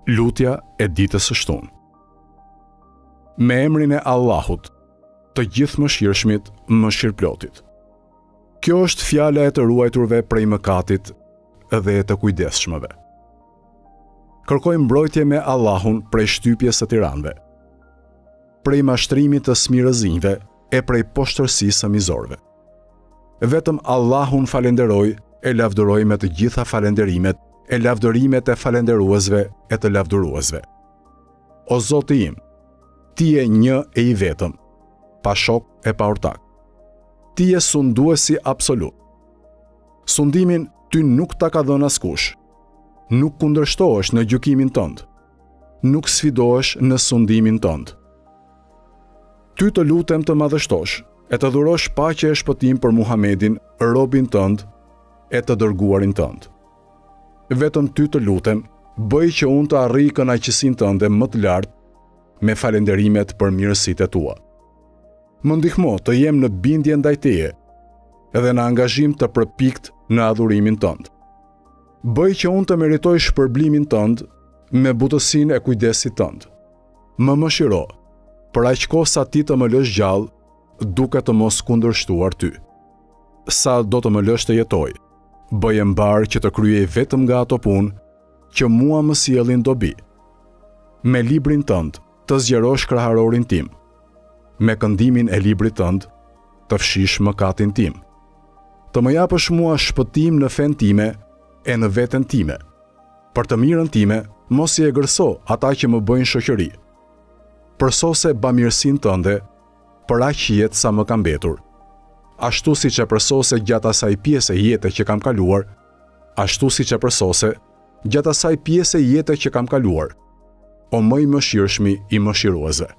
Lutja e ditës së shtunë. Me emrin e Allahut, të gjithë mëshirshmit, mëshirplotit. Kjo është fjala e të ruajturve prej mëkatit dhe e të kujdesshmëve. Kërkoj mbrojtje me Allahun prej shtypjes së tiranëve, prej mashtrimit të smirëzinjve e prej poshtërsisë së mizorëve. Vetëm Allahun falenderoj e lavdëroj me të gjitha falenderimet, e lavdërimet e falenderuesve e të lavdëruesve. O Zoti im, Ti je një e i vetëm, pa shok e pa ortak. Ti je sunduesi absolut. Sundimin Ty nuk ta ka dhënë askush. Nuk kundërshtohesh në gjykimin tënd. Nuk sfidohesh në sundimin tënd. Ty të lutem të madhështosh e të dhurosh paqe e shpëtim për Muhamedin, robin tënd e të dërguarin tënd. Vetëm Ty të lutem, bëj që unë të arrij kënaqësinë tënde më të lartë me falenderimet për mirësitë Tua. Më ndihmo të jem në bindje ndaj Teje dhe në angazhim të përpikt në adhurimin tënd. Bëj që unë të meritoj shpërblimin tënd me butësinë e kujdesit tënd. Më mëshiro, për aq kohë sa Ti të më lësh gjallë, duke të mos kundërshtuar Ty. Sa do të më lësh të jetoj, bëje mbar që të kryej vetëm nga ato punë që mua më sjellin dobi. Me librin tënd të zgjerosh kraharorin tim. Me këndimin e librit tënd të fshish mëkatin tim. Të më japësh mua shpëtim në fen time e në veten time. Për të mirën time, mos i egërso ata që më bëjnë shoqëri. Përsose bamirësinë tënde për aq jetë sa më ka mbetur. Ashtu siç e përsose gjatë asaj pjese jete që kam kaluar, ashtu siç e përsose gjatë asaj pjese jete që kam kaluar. O më i mëshirshmi i mëshiruesve.